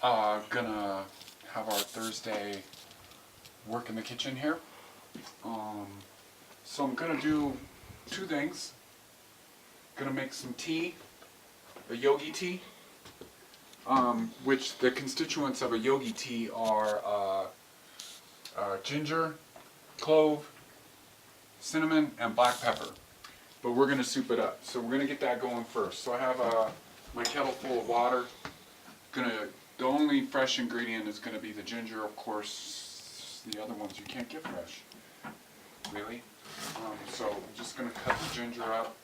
Gonna have our Thursday work in the kitchen here. So I'm gonna do two things. Gonna make some tea, a yogi tea, which the constituents of a yogi tea are ginger, clove, cinnamon, and black pepper. But we're gonna soup it up. So we're gonna get that going first. So I have my kettle full of water. The only fresh ingredient is gonna be the ginger, of course. The other ones you can't get fresh, really. So I'm just gonna cut the ginger up.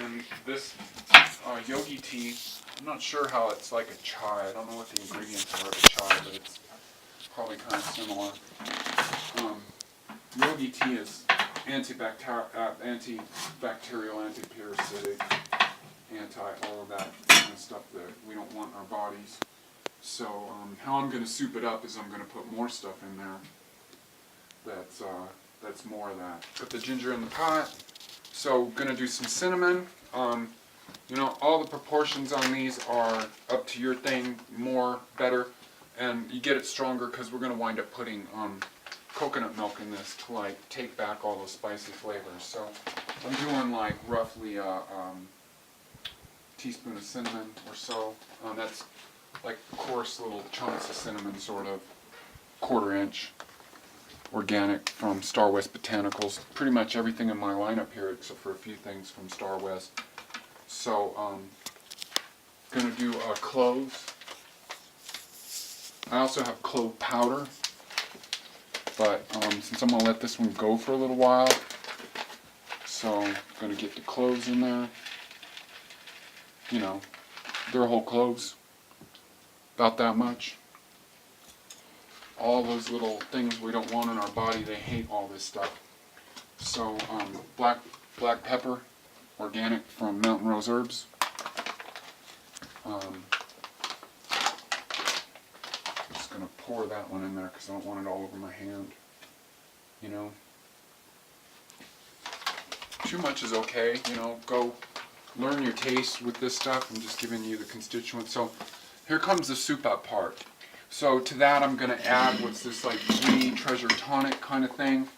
And this yogi tea, I'm not sure how it's like a chai. I don't know what the ingredients are of a chai, but it's probably kind of similar. Yogi tea is antibacterial, antiparasitic, all of that kind of stuff that we don't want in our bodies. So how I'm going to soup it up is I'm going to put more stuff in there. That's more of that. Put the ginger in the pot. So going to do some cinnamon. You know, all the proportions on these are up to your thing, more, better. And you get it stronger because we're going to wind up putting coconut milk in this to like take back all those spicy flavors. So I'm doing like roughly a teaspoon of cinnamon or so. That's like coarse little chunks of cinnamon, sort of 1/4 inch, organic from Star West Botanicals. Pretty much everything in my lineup here except for a few things from Star West. So gonna do cloves. I also have clove powder, but since I'm going to let this one go for a little while, so I'm going to get the cloves in there. You know, they're whole cloves, about that much. All those little things we don't want in our body, they hate all this stuff. So black pepper, organic from Mountain Rose Herbs. Going to pour that one in there because I don't want it all over my hand, you know. Too much is okay, you know. Go learn your taste with this stuff. I'm just giving you the constituents. So here comes the soup up part. So to that I'm going to add what's this like 3 treasure tonic kind of thing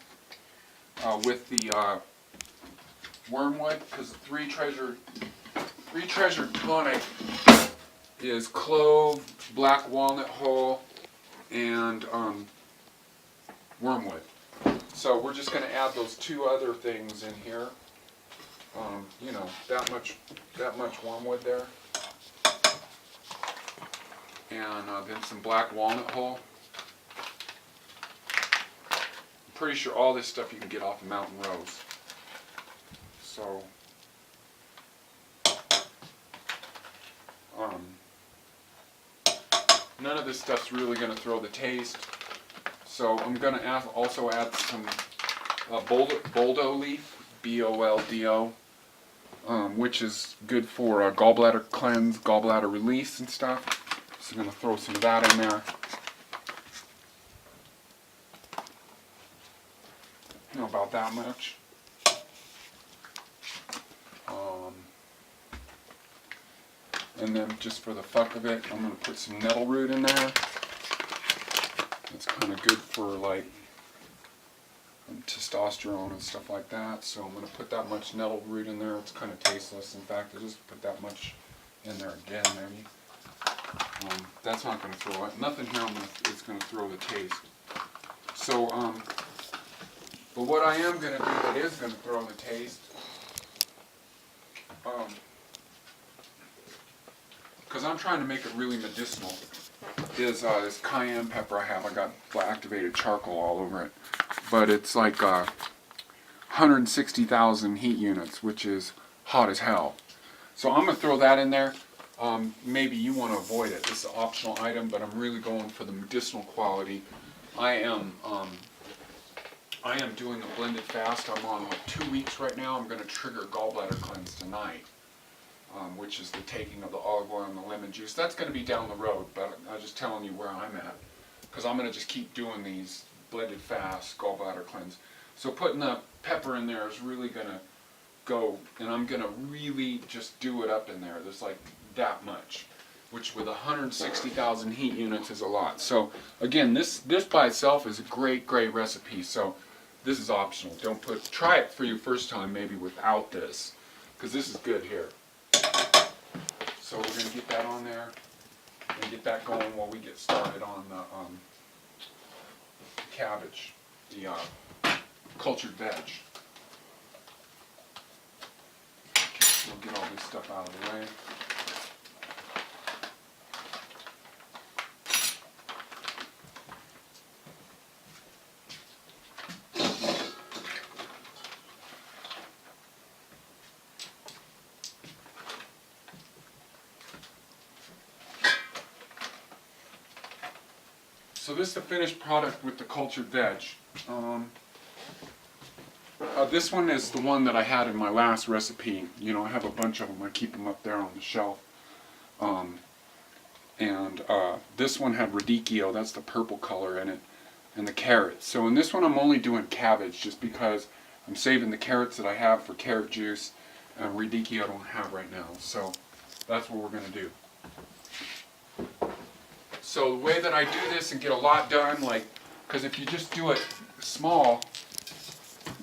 with the wormwood, because 3 treasure tonic is clove, black walnut hull, and wormwood. So we're just going to add those 2 other things in here. You know, that much wormwood there, and then some black walnut hull. I'm pretty sure all this stuff you can get off of Mountain Rose. So none of this stuff's really going to throw the taste. So I'm going to also add some boldo leaf, B-O-L-D-O, which is good for gallbladder cleanse, gallbladder release and stuff. So I'm going to throw some of that in there. You know, about that much. And then just for the fuck of it, I'm going to put some nettle root in there. It's kind of good for like testosterone and stuff like that. So I'm going to put that much nettle root in there. It's kind of tasteless. In fact, I'll just put that much in there again maybe. That's not going to throw it. Nothing here is going to throw the taste. So, but what I am going to do that is going to throw the taste, because I'm trying to make it really medicinal, is this cayenne pepper I have. I got activated charcoal all over it. But it's like 160,000 heat units, which is hot as hell. So I'm going to throw that in there. Maybe you want to avoid it. It's an optional item, but I'm really going for the medicinal quality. I am doing a blended fast. I'm on like 2 weeks right now. I'm going to trigger gallbladder cleanse tonight. Which is the taking of the olive oil and the lemon juice. That's going to be down the road, but I'm just telling you where I'm at, because I'm going to just keep doing these blended fast gallbladder cleanse. So putting the pepper in there is really going to go, and I'm gonna really just do it up in there. There's like that much, which with 160,000 heat units is a lot. So again, this by itself is a great recipe. So this is optional. Try it for your first time maybe without this, because this is good here. So we're gonna get that on there and get that going while we get started on the cabbage, the cultured veg. We'll get all this stuff out of the way. So this is the finished product with the cultured veg. This one is the one that I had in my last recipe. You know, I have a bunch of them. I keep them up there on the shelf. This one had radicchio, that's the purple color in it, and the carrots. So in this one I'm only doing cabbage just because I'm saving the carrots that I have for carrot juice, and radicchio I don't have right now. So that's what we're going to do. So the way that I do this and get a lot done, like, because if you just do it small,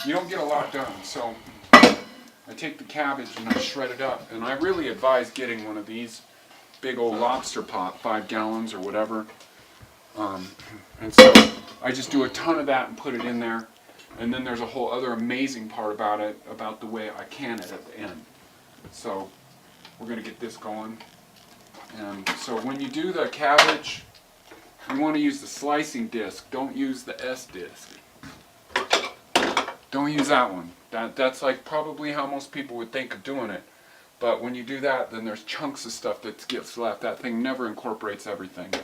you don't get a lot done. So I take the cabbage and I shred it up, and I really advise getting one of these big old lobster pot, 5 gallons or whatever. And so I just do a ton of that and put it in there. And then there's a whole other amazing part about it, about the way I can it at the end. So we're going to get this going. And so when you do the cabbage, you want to use the slicing disc. Don't use the S disc. Don't use that one. That's like probably how most people would think of doing it. But when you do that, then there's chunks of stuff that gets left. That thing never incorporates everything.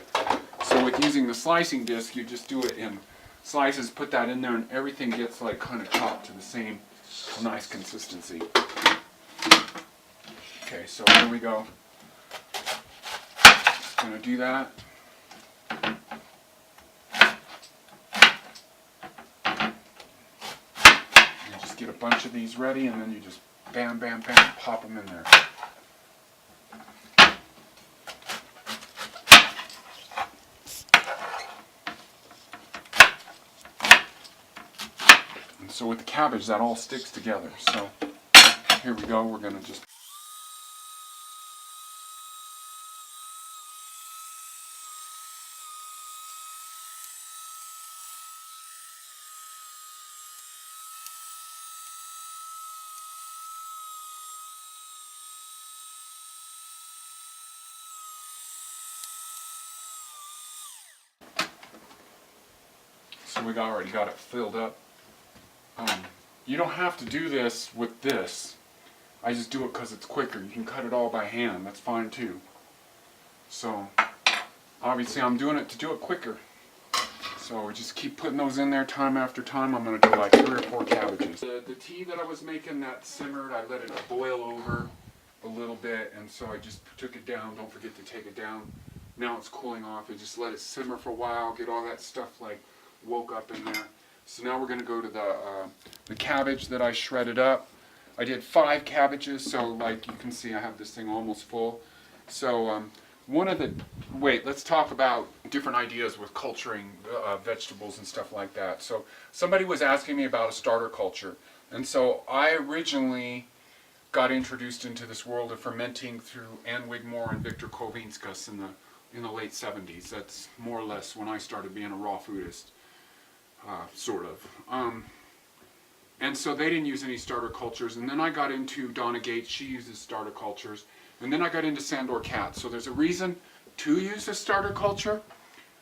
So with using the slicing disc, you just do it in slices, put that in there, and everything gets like kind of chopped to the same nice consistency. Okay, so here we go. Just gonna do that. You just get a bunch of these ready, and then you just bam, bam, bam, pop them in there. And so with the cabbage, that all sticks together. So here we go, we're going to just... So we already got it filled up. You don't have to do this with this. I just do it because it's quicker. You can cut it all by hand. That's fine too. So obviously I'm doing it to do it quicker. So we just keep putting those in there time after time. I'm going to do like 3 or 4 cabbages. The tea that I was making, that simmered, I let it boil over a little bit, and so I just took it down. Don't forget to take it down. Now it's cooling off. I just let it simmer for a while, get all that stuff like woke up in there. So now we're going to go to the cabbage that I shredded up. I did 5 cabbages, so like you can see I have this thing almost full. So let's talk about different ideas with culturing vegetables and stuff like that. So somebody was asking me about a starter culture, and so I originally got introduced into this world of fermenting through Ann Wigmore and Victor Kovinskas in the late 70s. That's more or less when I started being a raw foodist. Sort of. And so they didn't use any starter cultures, and then I got into Donna Gates. She uses starter cultures, and then I got into Sandor Katz. So there's a reason to use a starter culture,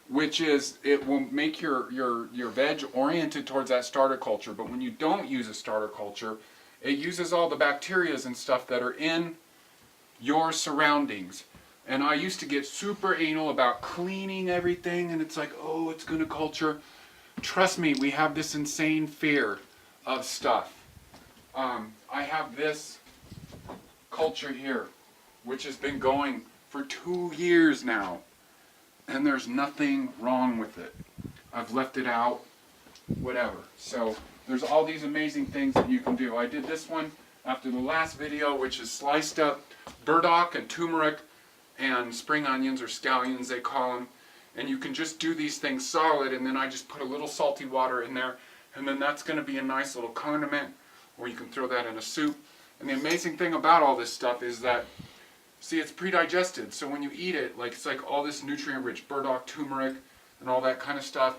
which is it will make your veg oriented towards that starter culture. But when you don't use a starter culture, it uses all the bacterias and stuff that are in your surroundings. And I used to get super anal about cleaning everything, and it's like, oh, it's going to culture. Trust me, we have this insane fear of stuff. I have this culture here, which has been going for 2 years now, and there's nothing wrong with it. I've left it out, whatever. So there's all these amazing things that you can do. I did this one after the last video, which is sliced up burdock and turmeric and spring onions, or scallions they call them. And you can just do these things solid, and then I just put a little salty water in there, and then that's going to be a nice little condiment, or you can throw that in a soup. And the amazing thing about all this stuff is that, see, it's pre-digested, so when you eat it, like, it's like all this nutrient-rich burdock, turmeric, and all that kind of stuff,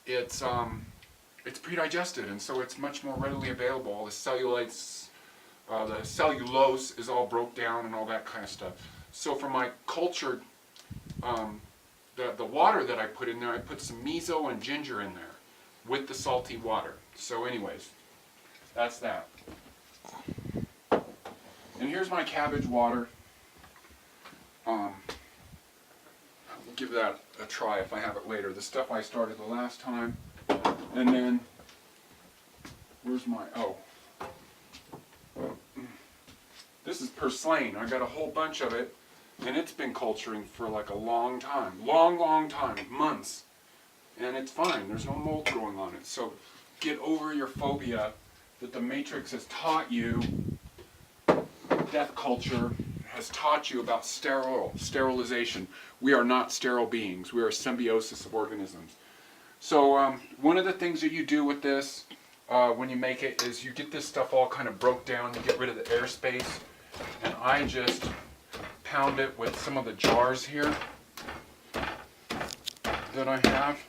it's pre-digested, and so it's much more readily available. All the cellulose is all broke down and all that kind of stuff. So for my cultured, the water that I put in there, I put some miso and ginger in there with the salty water. So anyways, that's that. And here's my cabbage water. We'll give that a try if I have it later. The stuff I started the last time. And then, where's my, oh. This is purslane. I got a whole bunch of it. And it's been culturing for like a long time. Long time. Months. And it's fine. There's no mold growing on it. So get over your phobia that the Matrix has taught you. Death culture has taught you about sterilization. We are not sterile beings. We are a symbiosis of organisms. So one of the things that you do with this when you make it is you get this stuff all kind of broke down. You get rid of the airspace. And I just pound it with some of the jars here that I have.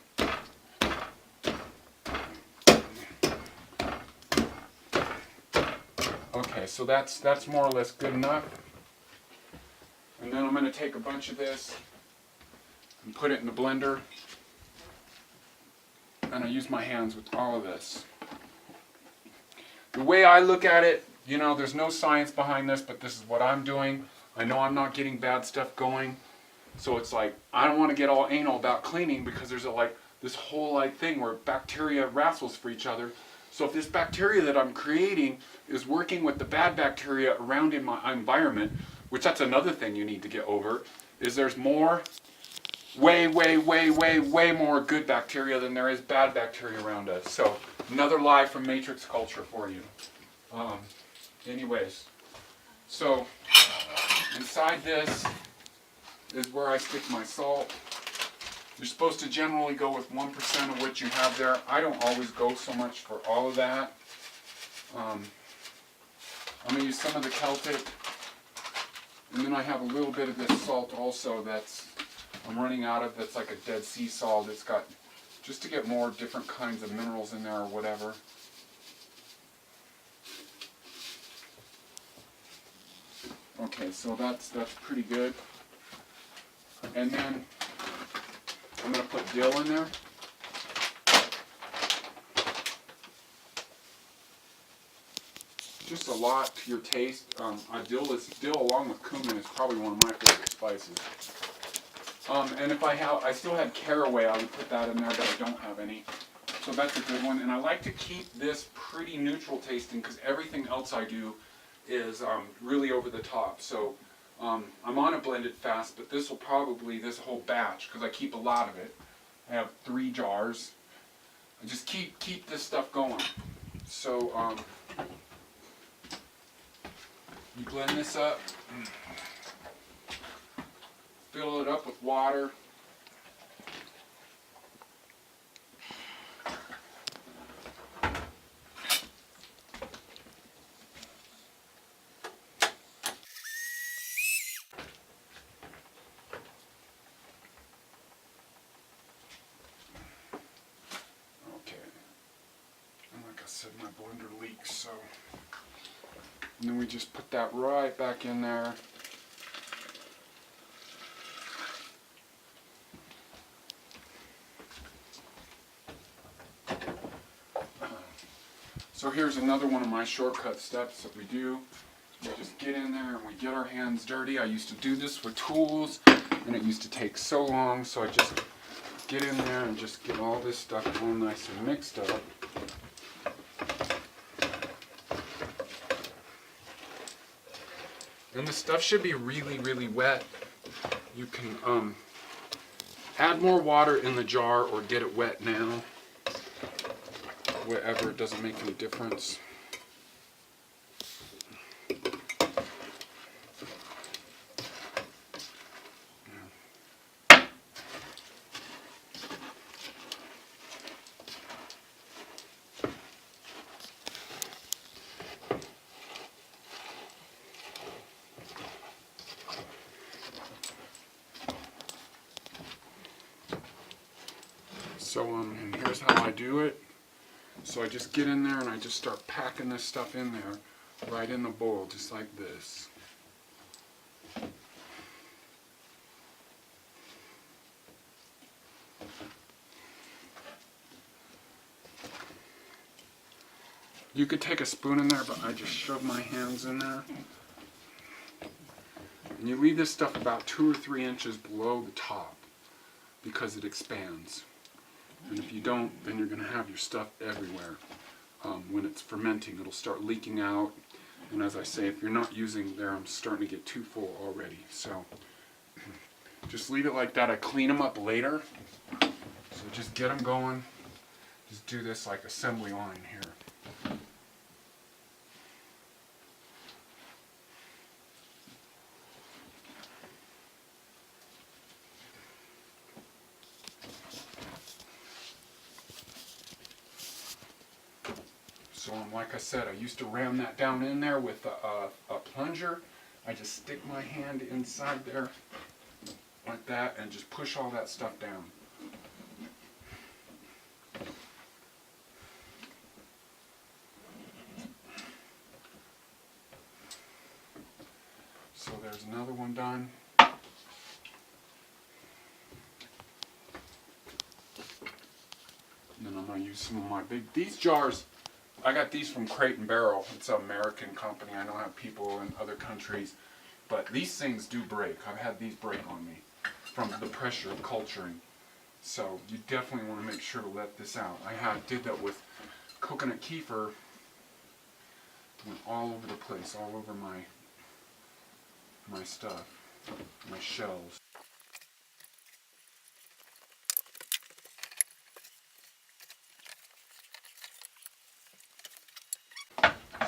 Okay, so that's more or less good enough. And then I'm going to take a bunch of this and put it in the blender. And I use my hands with all of this. The way I look at it, you know, there's no science behind this, but this is what I'm doing. I know I'm not getting bad stuff going. So it's like, I don't want to get all anal about cleaning because there's this whole thing where bacteria wrestles for each other. So if this bacteria that I'm creating is working with the bad bacteria around in my environment, which that's another thing you need to get over, is there's more, way more good bacteria than there is bad bacteria around us. So another lie from Matrix culture for you. Anyways, so inside this is where I stick my salt. You're supposed to generally go with 1% of what you have there. I don't always go so much for all of that. I'm going to use some of the Celtic, and then I have a little bit of this salt also I'm running out of, that's like a Dead Sea salt. It's got, just to get more different kinds of minerals in there or whatever. Okay, so that's pretty good. And then I'm going to put dill in there. Just a lot to your taste. Dill along with cumin is probably one of my favorite spices. And if I still had caraway, I would put that in there, but I don't have any. So that's a good one. And I like to keep this pretty neutral tasting because everything else I do is really over the top. So I'm on a blended fast, but this whole batch, because I keep a lot of it. I have 3 jars. I just keep this stuff going. So you blend this up, fill it up with water. My blender leaks, so and then we just put that right back in there. So here's another one of my shortcut steps that we do. We just get in there and we get our hands dirty. I used to do this with tools and it used to take so long, so I just get in there and just get all this stuff all nice and mixed up. And the stuff should be really wet. You can add more water in the jar or get it wet now. Whatever, it doesn't make any difference. So and here's how I do it. So I just get in there and I just start packing this stuff in there, right in the bowl, just like this. You could take a spoon in there, but I just shove my hands in there. And you leave this stuff about 2 or 3 inches below the top because it expands. And if you don't, then you're going to have your stuff everywhere. When it's fermenting, it'll start leaking out. And as I say, if you're not using there, I'm starting to get too full already. So just leave it like that. I clean them up later. So just get them going. Just do this like assembly line here. So like I said, I used to ram that down in there with a plunger. I just stick my hand inside there like that and just push all that stuff down. So there's another one done. And then I'm going to use some of my these jars. I got these from Crate and Barrel. It's an American company. I know I have people in other countries. But these things do break. I've had these break on me from the pressure of culturing. So you definitely want to make sure to let this out. I did that with coconut kefir. Went all over the place, all over my stuff, my shells.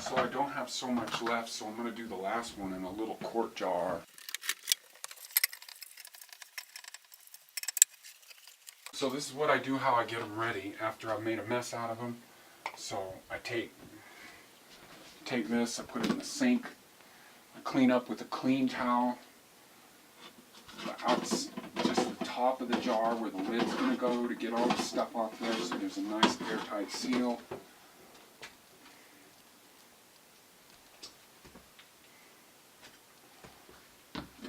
So I don't have so much left, so I'm going to do the last one in a little quart jar. So this is what I do, how I get them ready after I've made a mess out of them. So I take this, I put it in the sink, I clean up with a clean towel. Just the top of the jar where the lid's going to go to get all the stuff off there, so there's a nice airtight seal.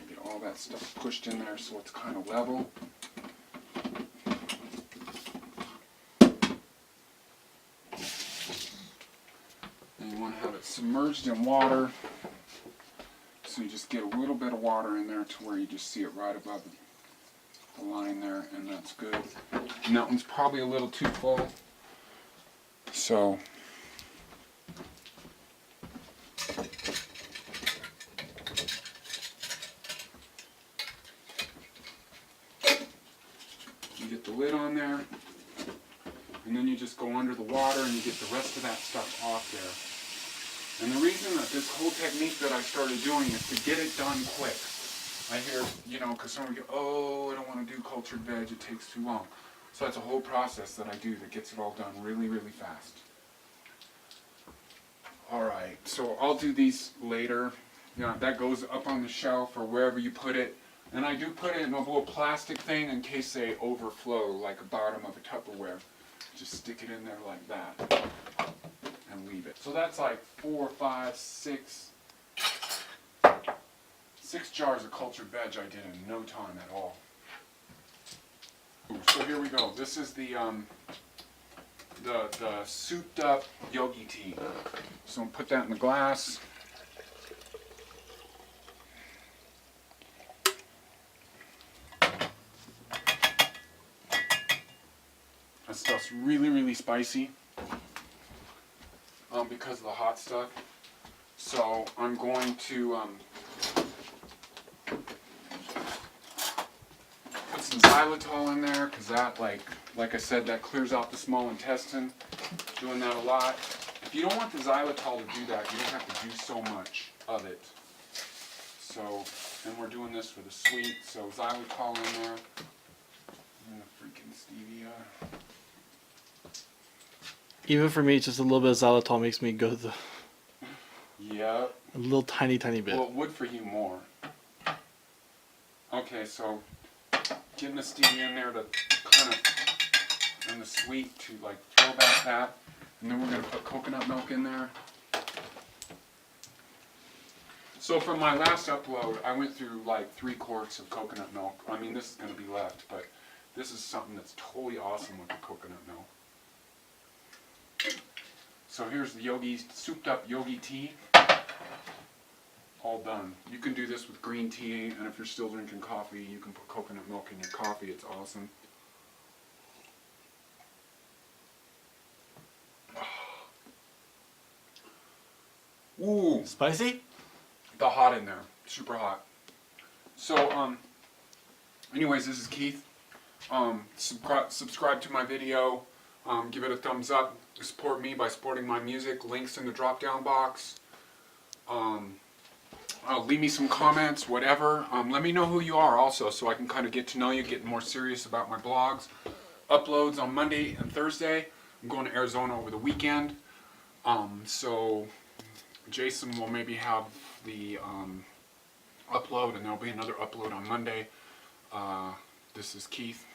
Get all that stuff pushed in there so it's kind of level. And you want to have it submerged in water. So you just get a little bit of water in there to where you just see it right above the line there, and that's good. And that one's probably a little too full. So you get the lid on there, and then you just go under the water and you get the rest of that stuff off there. And the reason that this whole technique that I started doing is to get it done quick. I hear, because some of you, oh, I don't want to do cultured veg, it takes too long. So that's a whole process that I do that gets it all done really, really fast. Alright, so I'll do these later. That goes up on the shelf or wherever you put it. And I do put it in a little plastic thing in case they overflow, like a bottom of a Tupperware. Just stick it in there like that. And leave it. So that's like 4, 5, 6 jars of cultured veg I did in no time at all. So here we go. This is the souped up yogi tea. So I'm gonna put that in the glass. That stuff's really, really spicy. Because of the hot stuff. So I'm going to put some xylitol in there, because that, like I said, that clears out the small intestine. Doing that a lot. If you don't want the xylitol to do that, you don't have to do so much of it. So, and we're doing this for the sweet, so xylitol in there. And the freaking stevia. Even for me, just a little bit of xylitol makes me go the... Yeah. A little tiny bit. Well, it would for you more. Okay, so getting the stevia in there to kind of and the sweet to like throw back that. And then we're going to put coconut milk in there. So from my last upload, I went through like 3 quarts of coconut milk. I mean, this is going to be left, but this is something that's totally awesome with the coconut milk. So here's the souped up yogi tea. All done. You can do this with green tea, and if you're still drinking coffee, you can put coconut milk in your coffee. It's awesome. Ooh, Spicy? the hot in there, super hot. So, anyways, this is Keith. Subscribe to my video. Give it a thumbs up. Support me by supporting my music. Links in the drop-down box. Leave me some comments, whatever. Let me know who you are also, so I can kind of get to know you, get more serious about my blogs. Uploads on Monday and Thursday. I'm going to Arizona over the weekend. So Jason will maybe have the upload, and there'll be another upload on Monday. This is Keith.